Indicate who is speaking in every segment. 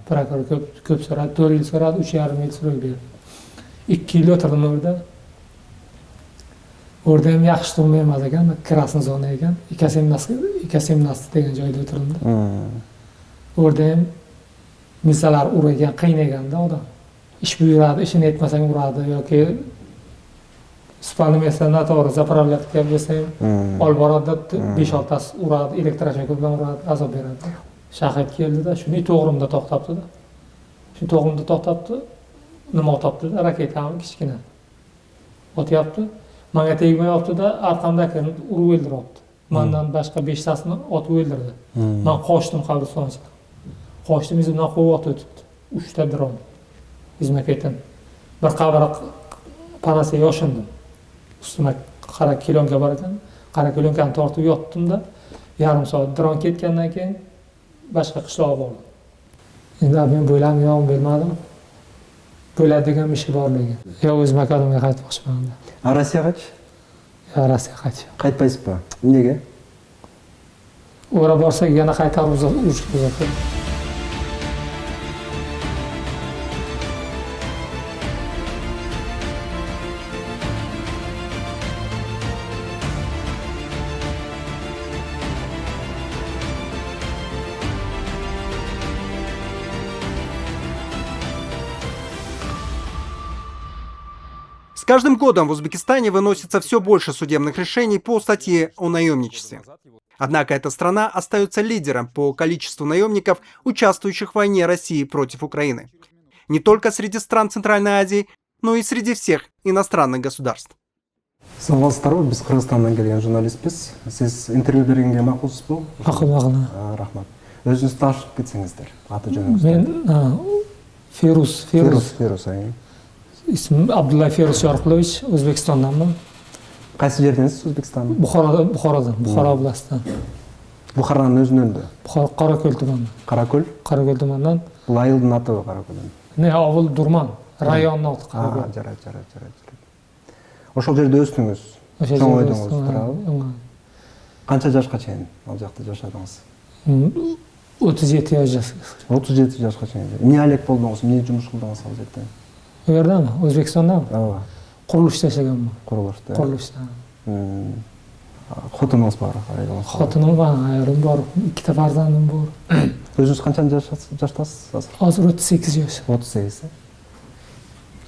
Speaker 1: Prokuror ko'p so'radi, 4 yil so'radi, 3,5 yil so'rab berdi. 2 yil o'tirdim o'rda. O'rda ham yaxshi turma emas ekan, krasniy zona ekan. Ikasemnas degan joyda o'tirdim. O'rda ham misalar uragan, qiynaganda odam. Ish buyuradi, ishini aytmasang uradi yoki spalni mesela noto'g'ri zapravlyatka bo'lsang, olib boradi, 5-6 tasi uradi, elektroshok bilan uradi, azob beradi. Shahid keldida, shuni to'g'rimda to'xtatdi-da. Shu to'g'rimda to'xtatdi. Nima otapti-da, raketani kichkina. Otyapti. Menga tegmayapti-da, arqamdakini urib o'ldiryapti. Mendan boshqa 5 tasini otib o'ldirdi. Men qochdim qabristonga. Qochdim, izimdan quvib o'tibdi. 3 ta dron. Izma ketin. Bir qabr panasiga yoshindim. Ustima qara kilonga bor ekan. Qara kilonkani tortib yotdim-da, yarim soat dron ketgandan keyin boshqa qishloqqa bordim. Endi men bo'ylam yo'q bilmadim. Bo'ladigan ishi borligi. Yo o'z makonimga qaytmoqchiman.
Speaker 2: Rossiyaga-chi?
Speaker 1: Yo Rossiyaga qaytishim.
Speaker 2: Qaytmaysizmi? Nega?
Speaker 1: Ora borsak yana qaytarib uzatib.
Speaker 2: С каждым годом в Узбекистане выносится все больше судебных решений по статье о наемничестве. Однако эта страна остается лидером по количеству наемников, участвующих в войне России против Украины. Не только среди стран Центральной Азии, но и среди всех иностранных государств.
Speaker 3: Саламатсыздарбы, биз Кыргызстандан келген журналистпиз. Сиз интервью бергенге макулсузбу?
Speaker 1: Макул.
Speaker 3: Рахмат. Өзүңүз таанышып кетсеңиздер, аты жөнүңүздү.
Speaker 1: Men
Speaker 3: Фирус.
Speaker 1: İsmim Abdullah Ferus Yorqulovich, O'zbekistondanman.
Speaker 3: Qaysi jerdasiz O'zbekistonda?
Speaker 1: Buxorodan, Buxoro oblastidan.
Speaker 3: Buxoroning o'zidan.
Speaker 1: Qorako'l tumani. Qorako'l tumanidan.
Speaker 3: Bu ayılдын аты Qorako'l.
Speaker 1: Ne, avul Durman, rayonning oti
Speaker 3: Qorako'l. Жарайт. Ошол жерде өстүңүз. Чоң ойдуңуз, туурабы? Канча жашка чейин ал жакта жашадыңыз?
Speaker 1: 37 yosh.
Speaker 3: 37 жашка чейин. Эмне алек болдуңуз? Эмне жумуш кылдыңыз ал жерде?
Speaker 1: O yerdami? O'zbekistondami?
Speaker 3: Ооба.
Speaker 1: Qurilishda ishlaganman.
Speaker 3: Qurilishda. Xotiningiz bor, ayolingizmi?
Speaker 1: Xotinim bor, ayolim bor, 2 farzandim bor.
Speaker 3: O'zingiz qancha jashdasiz hozir?
Speaker 1: Hozir 38 yosh.
Speaker 3: 38.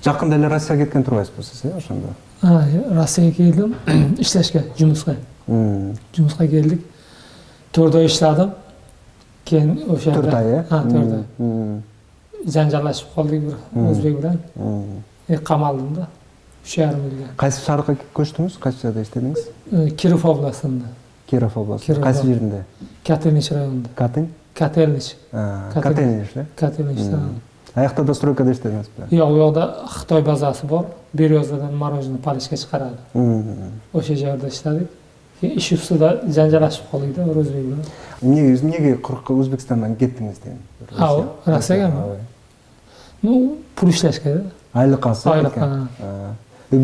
Speaker 3: Yaqinda эле Rossiyaga ketgan turibsiz siz, o'shanda?
Speaker 1: Ha, Rossiyaga keldim, ishlashga, jumishga. Jumishga keldik. 4 oy ishladim. Keyin o'sha
Speaker 3: 4 oy?
Speaker 1: Ha, 4 oy. Janjallashib qoldik bir o'zbek bilan. Qamaldim-da. 3,5 yilga.
Speaker 3: Qaysi shaharga ko'chdingiz? Qaysi joyda ishladingiz?
Speaker 1: Kirov oblastida.
Speaker 3: Kirov oblasti. Qaysi yerinde?
Speaker 1: Katelnich rayonida. Katelnich. Katelnichda.
Speaker 3: Ayaqda da stroykada ishladingizmi?
Speaker 1: Yo'q, u yoqda Xitoy bazasi bor. Beryozadan morojniy polishga chiqaradi. O'sha joyda ishladik. Keyin ish ustida janjallashib qoldik-da bir o'zbek bilan.
Speaker 3: Nega O'zbekistondan ketdingiz deyin?
Speaker 1: Ha, Rossiyagami? Ну, pul ishlashga-da.
Speaker 3: Ayliq olsa.
Speaker 1: Ayliq.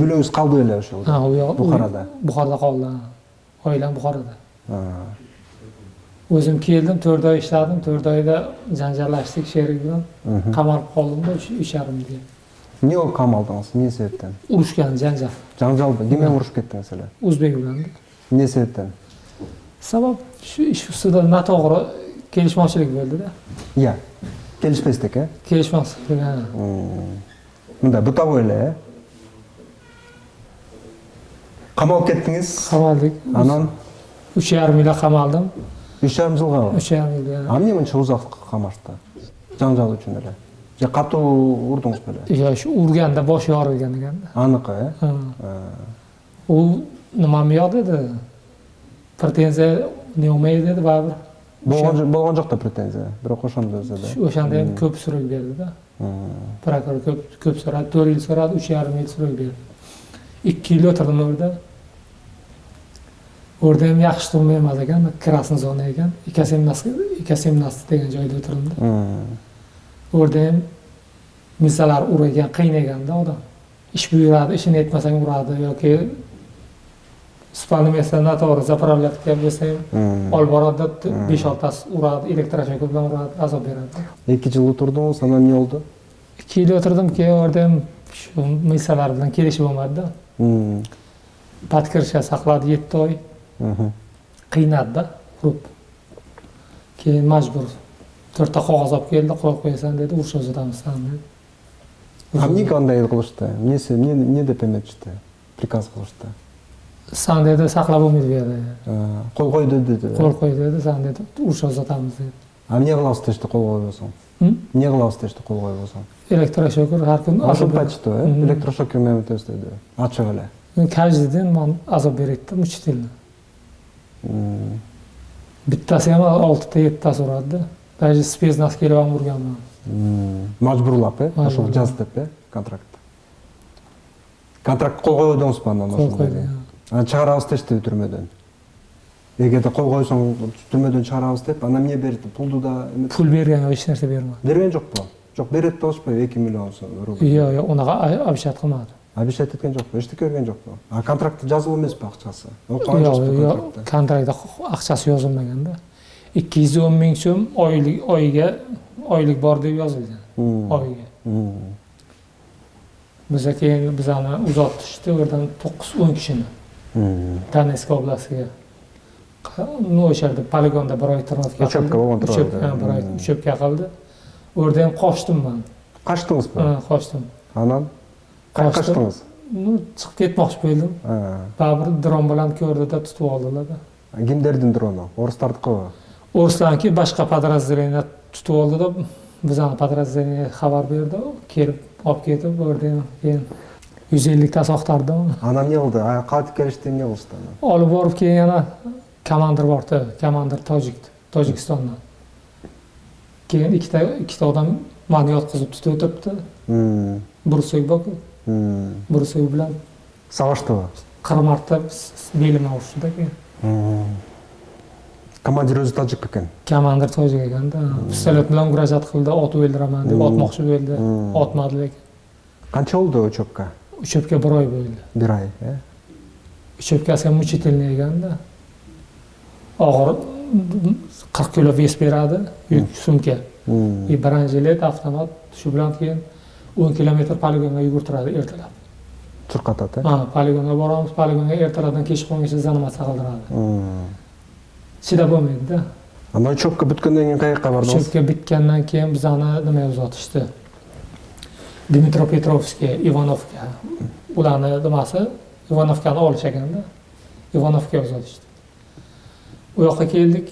Speaker 3: Bulo'ngiz qoldi ele o'sha yerda.
Speaker 1: Ha, u yoq
Speaker 3: Buxoroda.
Speaker 1: Buxoroda qoldi. Oilam Buxoroda. O'zim keldim, 4 oy ishladim, 4 oyda janjallashdik sherik bilan. Qamalib qoldim-da 3,5 yilga.
Speaker 3: Niye o qamaldingiz? Ne sebepten?
Speaker 1: Urushgan, janjal.
Speaker 3: Janjalmi? Kimga urushib ketdingiz sizlar?
Speaker 1: O'zbek bilan.
Speaker 3: Ne sebepten?
Speaker 1: Sabab shu ish ustida noto'g'ri kelishmovchilik bo'ldi-da.
Speaker 3: Ya. Kelishmasdik, a?
Speaker 1: Kelishmovchilik.
Speaker 3: Bunda buta o'yla. Qamalib ketdingiz?
Speaker 1: Qamaldik.
Speaker 3: Anan
Speaker 1: 3,5 yilga qamaldim.
Speaker 3: 3,5 yilga.
Speaker 1: 3,5 yilga.
Speaker 3: Amne buncha uzoq qamashdi? Janjal uchun ele. Ya qattiq urdingiz böyle?
Speaker 1: Ya shu urganda bosh yorilgan ekanda.
Speaker 3: Aniq, a?
Speaker 1: U nimam yo'q dedi. Pretenziya nima dedi baribir.
Speaker 3: Bo'lgan joqda pretenziya, biroq o'shanda o'zida.
Speaker 1: O'shanda ham ko'p surib berdi-da. Prokuror ko'p so'radi, 4 yil so'radi, 3,5 yil surib berdi. 2 yil o'tirdim o'rda. O'rda ham yaxshi turma emas ekan, krasniy zona ekan. Ikasemnas degan joyda o'tirdim-da. O'rda ham misalar uragan, qiynaganda odam. Ish buyuradi, ishini aytmasang uradi yoki spalni mesdan noto'g'ri zapravляtka bo'lsa ham olib boradi, 5-6tasi uradi, elektroshoker bilan uradi, azob beradi.
Speaker 3: 2 yil o'tirdingiz, ana ne oldu?
Speaker 1: 2 yil o'tirdim, keyin orada ham shu misalar bilan kelishib bo'lmadi-da. Podkirishga saqladi 7 oy. Qiynadi-da, urib. Keyin majbur 4 ta qog'oz olib keldi, qo'yib qo'yasan dedi, urushga uzatamiz dedi.
Speaker 3: А мне qanday qilishdi? Ne deb emetishdi? Prikaz qilishdi.
Speaker 1: San dedi, saqlab bo'lmaydi bu yerda.
Speaker 3: Qo'y dedi.
Speaker 1: Qo'y dedi, san dedi, urushga uzatamiz dedi.
Speaker 3: А мне qilasiz deshdi, qo'l qo'yibsan. Ne qilasiz deshdi, qo'l qo'yibsan.
Speaker 1: Elektroshoker har kun
Speaker 3: azob berdi, elektroshoker men testdi. Ochiq ele.
Speaker 1: Каждый men azob berdi, muchtilni. Bittasi ham 6 ta 7 ta uradi. Даже speznas kelib ham urganman.
Speaker 3: Majburlab, o'sha jaz deb, kontrakt. Kontrakt qo'l qo'ydingiz bundan o'sha. Chiqaramiz deshdi turmadan. Agarda qo'l qo'ysang turmadan chiqaramiz deb, ana menga berdi. Pulni da
Speaker 1: pul bergan hech narsa bermadi.
Speaker 3: Bergan yo'q bu. Yo'q, beradi to'shpa 2 million rubl.
Speaker 1: Yo'q, unaqa obshat qilmadi.
Speaker 3: Obshat etgan yo'q, hech ko'rgan yo'q bu. Kontraktda yozib emas bu aqchasi.
Speaker 1: Yo'q, kontraktda aqchasi yozilmaganda. 210 ming so'm oylik bor deb yozilgan. Oyiga. Bizga keyin bizani uzatishdi, o'rdan 9-10 kishini. Donetsk oblastiga. O'sha yerda poligonda bir oy turib ketdi. Uchobga qildi. O'rda ham qochdim men.
Speaker 3: Qochdingiz bu?
Speaker 1: Qochdim.
Speaker 3: Anan qochdingiz?
Speaker 1: Chiqib ketmoqchi bo'ldim. Baribir dron bilan ko'rdida tutib oldilar.
Speaker 3: Kimlardan dronni? O'rislarniki?
Speaker 1: O'rislarniki boshqa podrazdeleniya tutib oldida, bizani podrazdeleniyaga xabar berdi, kelib olib ketib, o'rdan keyin 150 ta soqtardi.
Speaker 3: Anam ne oldu? Qaytib kelishdi, ne bo'ldi?
Speaker 1: Olib borib keyin yana komandir bordi, komandir Tojikistondan. Keyin ikkita odam mani yotqizib tutib o'tiribdi. Bursoy bor. Bursoy bilan
Speaker 3: savaştı mı?
Speaker 1: 40 marta belimga urishdi keyin.
Speaker 3: Komandir o'zi tojik ekan.
Speaker 1: Komandir tojik ekanda. Pistolet bilan murojaat qildi, otib o'ldiraman deb, otmoqchi bo'ldi. Otmadi lekin.
Speaker 3: Qancha oldi uchobga?
Speaker 1: Uchobga 1 oy bo'ldi.
Speaker 3: 1 oy,
Speaker 1: Uchobkasi ham muchitilni ekanda. Og'ir 40 kilo ves beradi, yuk sumka. Branjilet, avtomat, shu bilan keyin 10 kilometr poligonga yugurtiradi ertalab.
Speaker 3: Turqatadi.
Speaker 1: Poligonga boramiz, poligonga ertalabdan kechga qo'ngacha zanomatsa qildiradi. Chidab bo'lmaydi-da.
Speaker 3: Ammo uchobga bitgandan keyin qayerga bordingiz?
Speaker 1: Uchobga bitgandan keyin bizani nima uzatishdi? Dmitropetrovskiy, Ivanovka. Ularni nimasi Ivanovkani olishganda, Ivanovka uzatishdi. U yoqqa keldik.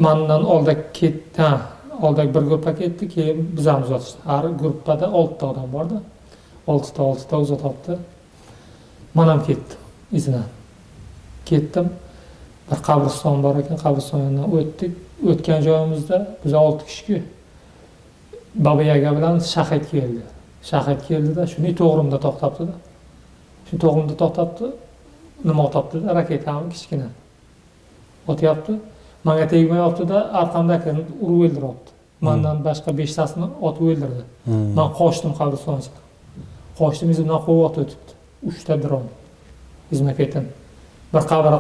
Speaker 1: Mendan oldagi bir guruhga ketdi, keyin bizani uzatishdi. Har guruhda 6 ta odam bordi. 6 ta uzatyapti. Men ham ketdim izidan. Ketdim. Bir qabriston bor ekan, qabristondan o'tdik. O'tgan joyimizda biz 6 kishi Baba Yaga bilan shahid keldi. Shahid keldida, shuni to'g'rimda to'xtatdi-da. Shu to'g'rimda to'xtatdi. Nima otapti-da? Raketami kichkina. Otyapti. Menga tegmayapti-da, arqamdakini urib o'ldiryapti. Mendan boshqa 5 tasini otib o'ldirdi. Men qochdim qabristonga. Qochdim, izimdan quvib o'tibdi. 3 ta dron. Izimga ketdim. Bir qabr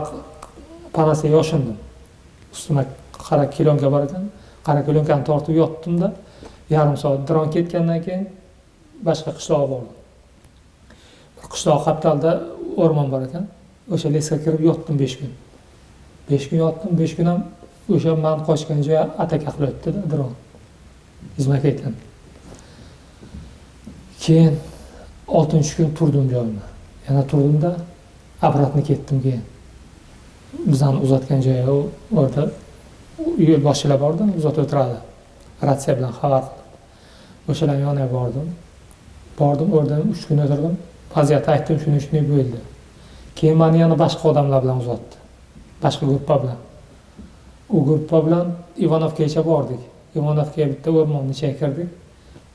Speaker 1: panasiga yoshindim. Ustimga qara kilonga bor ekan. Qara kilonkani tortib yotdim-da, yarim soat dron ketgandan keyin boshqa qishloqqa bordim. Qishloq qapitalda o'rmon bor ekan. O'sha lesga kirib yotdim 5 kun. 5 kun yotdim, 5 kun ham o'sha men qochgan joyga ataka qilib o'tdi-da dron. Izimga ketgan. Keyin 6-kun turdim joyimda. Yana turdim-da, обратно ketdim keyin. Bizani uzatgan joyga o'rda yo'l boshchilar bordi, uzatib o'tiradi. Ratsiya bilan xabar qilib. O'shalar yoniga bordim. O'rdan 3 kun o'tirdim. Vaziyat aytdim, shuni bo'ldi. Keyin meni yana boshqa odamlar bilan uzatdi. Boshqa guruh bilan. U guruh bilan Ivanovgacha bordik. Ivanovga bitta o'rmonning ichiga kirdik.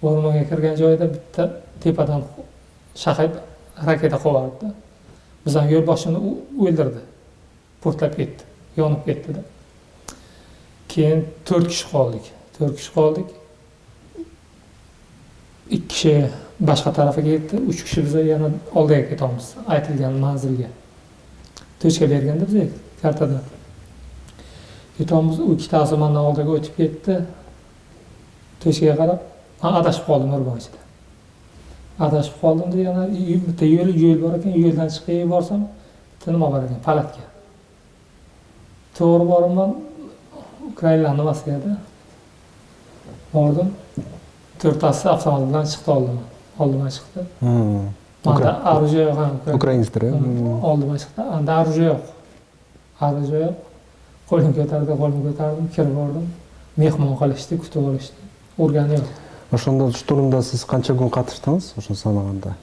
Speaker 1: O'rmonga kirgan joyda bitta tepadan shahid raketa qo'yardi. Bizning yo'l boshini o'ldirdi. Portlab ketdi, yonib ketdi-da. Keyin 4 kishi qoldik. 2 kishi boshqa tarafga ketdi. 3 kishi biz yana oldiga ketamiz, aytilgan manzilga. To'chka berganda bizga kartada. Ketamiz, u ikkitasi mendan oldiga o'tib ketdi. To'chkaga qarab, adashib qoldim Urganchda. Adashib qoldimda yana bitta yo'l bor ekan, yo'ldan chiqib borsam, bitta nima bor ekan, palatga. To'g'ri borman, Ukrainaning nimasiga edi. Bordim. 4tasi avtomobil bilan chiqdi oldimga chiqdi. Manda оружие yo'q ham.
Speaker 3: Ukrainsklar.
Speaker 1: Oldimga chiqdi. Anda оружие yo'q. Оружие yo'q. Qo'limga ko'tardim, kirib bordim. Mehmon qilishdi, kutib olishdi. Urgani yo'q.
Speaker 3: Ошондо штурмда сиз канча күн катыштыңыз? Ошо санаганда.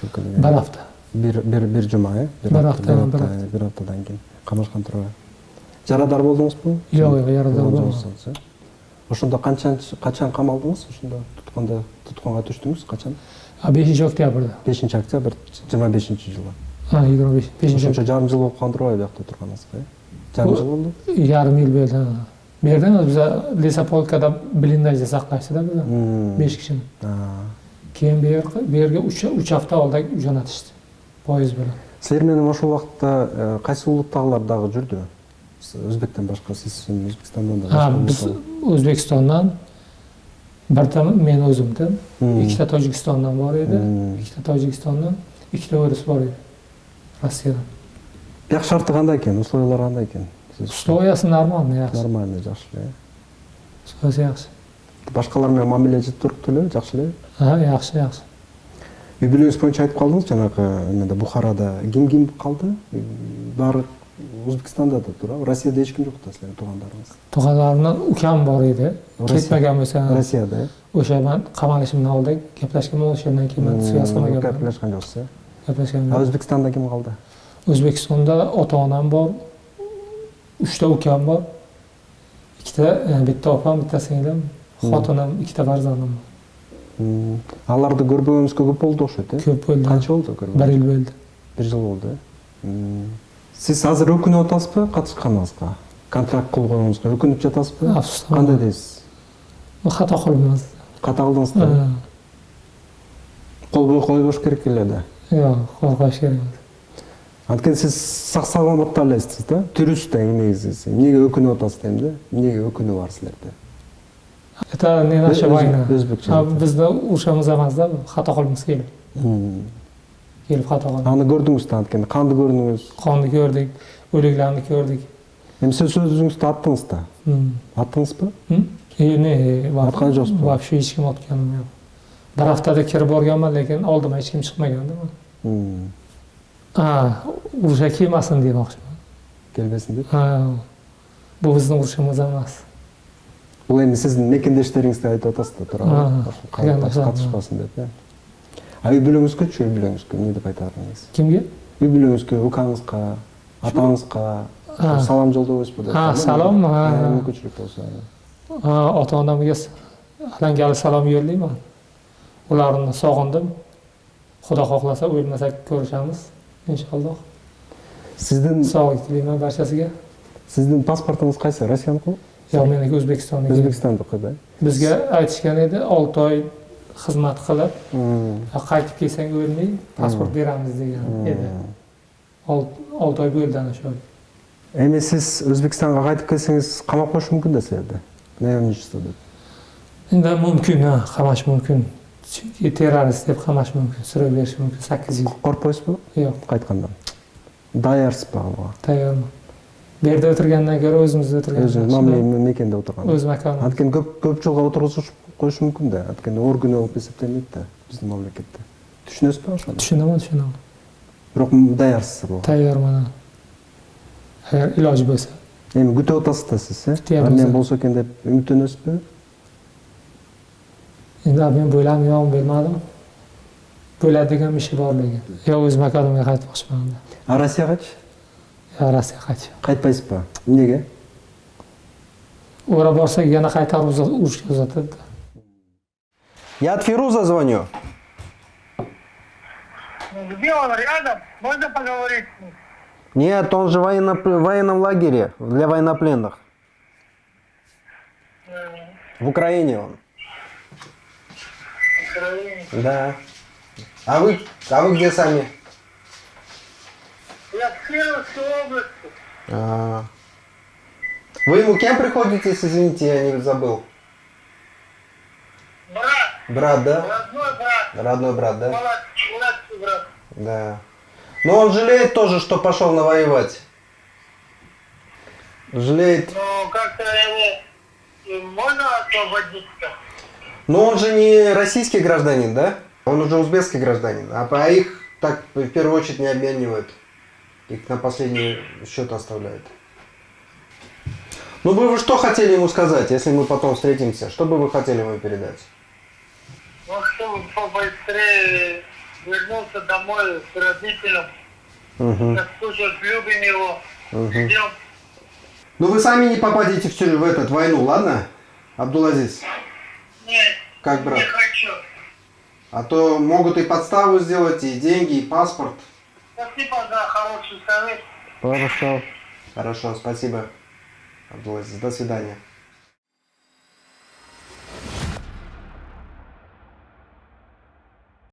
Speaker 1: Bir hafta.
Speaker 3: Bir жума, э? Bir haftaдан кийин камашкан турган. Жарадар болдуңузбу?
Speaker 1: Yo'q, yarador bo'lmadim.
Speaker 3: Ошондо качан камалдыңыз? Ошондо туткунга түштүңүз качан?
Speaker 1: 5-oktyabrda.
Speaker 3: 5-октябрь 25-жылы.
Speaker 1: 25.
Speaker 3: Ошо жарым жыл болуп калды бул жакта турганыңызга, э? Жарым жыл болду?
Speaker 1: Yarım yil bo'ldi. Bu yerdan biz Lesopolkada blindajda saqlashdi-da bizni. 5 kishini. Keyin bu yerga 3 hafta oldin jo'natishdi. Poyezd bilan.
Speaker 3: Sizlar менен ошол убакытта кайсы улуттагылар дагы жүрдү? Өзбектен башка сиз Өзбекстандан да.
Speaker 1: Biz O'zbekistondan birta men o'zimdan, ikkita Tojikistondan bor edi, ikkita Tojikistondan, ikkita o'ris bor edi. Rossiyadan.
Speaker 3: Бияк шарты кандай экен? Условиялар кандай экен?
Speaker 1: Условиясы нормальный, yaxshi.
Speaker 3: Нормальный, жакшы эле.
Speaker 1: Условиясы yaxshi.
Speaker 3: Башкалар менен мамиле жыт турупту эле, жакшы эле.
Speaker 1: Yaxshi.
Speaker 3: Үй бүлөңүз боюнча айтып калдыңыз, жанагы эмеде Бухарада ким калды? Баары O'zbekistonda da turadi. Rossiyada hech kim yo'q da sizlarning tug'anlaringiz.
Speaker 1: Tug'anlarimdan ukam bor edi. Ketmagan bo'lsa,
Speaker 3: Rossiyada.
Speaker 1: O'sha men qamalishimdan oldin gaplashgan o'shandan keyin men siyosatga
Speaker 3: gaplashgan jo'qsiz.
Speaker 1: Gaplashgan.
Speaker 3: O'zbekistonda kim qoldi?
Speaker 1: O'zbekistonda ota-onam bor. 3 ta ukam bor. Bitta opam, bitta singlim, xotinim, 2 ta farzandim bor.
Speaker 3: Аларды көрбөгөнүзгө көп болду окшойт, э?
Speaker 1: Көп болду.
Speaker 3: Канча болду көрбөгөнүз?
Speaker 1: 1 yil bo'ldi.
Speaker 3: 1 жыл болду, э? Сиз азыр өкүнүп атасызбы катышканыңызга? Контракт кылганыңызга өкүнүп жатасызбы? Кандай дейсиз?
Speaker 1: Хата кылдым.
Speaker 3: Ката кылдыңыз да? Кол койбош керек эле да.
Speaker 1: Жок, кол коюш керек.
Speaker 3: Анткени сиз сак-саламатта элесиз да? Тирүүсүз да негизи. Эмнеге өкүнүп атасыз дейм да? Эмнеге өкүнүп бар силерде?
Speaker 1: Это не наша война.
Speaker 3: Өзбекче.
Speaker 1: Bizde ушамыз эмес-да, хата кылмыз келип. Келип хата кылдым.
Speaker 3: Аны көрдүңүз да, анткени канды көрдүңүз.
Speaker 1: Канды көрдүк, өлүклөрдү көрдүк.
Speaker 3: Эми сиз өзүңүздү аттыңыз да? Аттыңызбы?
Speaker 1: Аткан жокпу? Вообще эч ким атканым жок. Bir haftada kirib borganman, lekin oldima hech kim chiqmaganda. Urusha kelmasin demoqchiman.
Speaker 3: Kelmesin deb?
Speaker 1: Bu bizning urushimiz emas.
Speaker 3: Бул эми сиздин мекендештериңизди айтып атасыз да, туурабы? Катышпасын деп, э? Үй бүлөңүзгөчү, эмне деп айтарыңыз?
Speaker 1: Кимге?
Speaker 3: Үй бүлөңүзгө, укаңызга, атаңызга салам жолдобойсузбу деп.
Speaker 1: Салам.
Speaker 3: Мүмкүнчүлүк болсо.
Speaker 1: Ota-onamga alangali salom yo'llayman. Ularni sog'indim. Xudo xohlasa o'lmasak ko'rishamiz, inshaalloh.
Speaker 3: Sizdin
Speaker 1: sog'lik tilayman barchasiga.
Speaker 3: Sizdin pasportingiz qaysi? Rossiyaniki?
Speaker 1: Yo'q, meniki O'zbekistonniki.
Speaker 3: O'zbekistonniki.
Speaker 1: Bizga aytishgan edi, 6 oy xizmat qilib, qaytib kelsang o'lmay, pasport beramiz degan edi. 6 oy bo'ldi ana shu.
Speaker 3: Эми сиз O'zbekistonga qaytib kelsеңиz, qamab qo'yish mumkin da sizlarni. Naymnichество deb.
Speaker 1: Endi mumkin, qamash mumkin. Chunki terrorist deb qamash mumkin, surib berish mumkin 8 yil.
Speaker 3: Qo'rqoysizmi?
Speaker 1: Yo'q,
Speaker 3: qaytgandan. Dayyarsizmi buga?
Speaker 1: Tayyorman. Bu yerda o'tirgandan ko'ra o'zimizda o'tirgandan.
Speaker 3: O'zim mamlakat mekenda o'tirgan.
Speaker 1: O'z makanim.
Speaker 3: Antkeni ko'p жылга o'tirg'izib qo'yish mumkin-da. Antkeni organ bo'lib hisoblanmaydi-da bizning mamlakatda. Tushunasizmi o'shani?
Speaker 1: Tushunaman.
Speaker 3: Biroq dayyarsiz bu.
Speaker 1: Tayyorman. Agar iloji bo'lsa.
Speaker 3: Endi kutib o'tasizda siz, men bo'lsa ekan deb umidlanasizmi?
Speaker 1: Endi men bo'ylam yo'q, bilmadim. Bo'ladigan ishi bor lekin. Yo o'z makonimga qaytmoqchiman.
Speaker 3: Rossiyaga-chi?
Speaker 1: Rossiyaga qaytishim.
Speaker 3: Qaytmaysizmi? Nega?
Speaker 1: Ora borsak yana qaytarib urushga uzatadi.
Speaker 2: Я от Фируза звоню.
Speaker 4: Где он? Рядом? Можно поговорить?
Speaker 2: Нет, он же в военном лагере для военнопленных. В Украине он.
Speaker 4: В Украине?
Speaker 2: Да.
Speaker 3: А вы где сами?
Speaker 4: Я в Кировской области.
Speaker 3: А. Вы ему кем приходитесь, извините, я не забыл.
Speaker 4: Брат,
Speaker 3: Брат, да?
Speaker 4: родной брат,
Speaker 3: Родной брат, да?
Speaker 4: младший брат.
Speaker 3: Да. Но он жалеет тоже, что пошел навоевать. Жалеет.
Speaker 4: Но как-то его можно освободиться?
Speaker 3: Но он же не российский гражданин, да? Он уже узбекский гражданин. А их так в первую очередь не обменивают. Их на последний счет оставляют. Ну вы что хотели ему сказать, если мы потом встретимся? Что бы вы хотели ему передать?
Speaker 4: Ну, чтобы побыстрее вернулся домой к родителям.
Speaker 3: Угу.
Speaker 4: Слушать, любим его.
Speaker 3: Угу.
Speaker 4: Ждем.
Speaker 3: Ну вы сами не попадете в эту войну, ладно? Абдулазиз,
Speaker 4: Нет,
Speaker 3: как брат?
Speaker 4: не хочу.
Speaker 3: А то могут и подставу сделать, и деньги, и паспорт.
Speaker 4: Спасибо за хороший совет.
Speaker 3: Хорошо. Хорошо, спасибо. Абдулазиз, до свидания.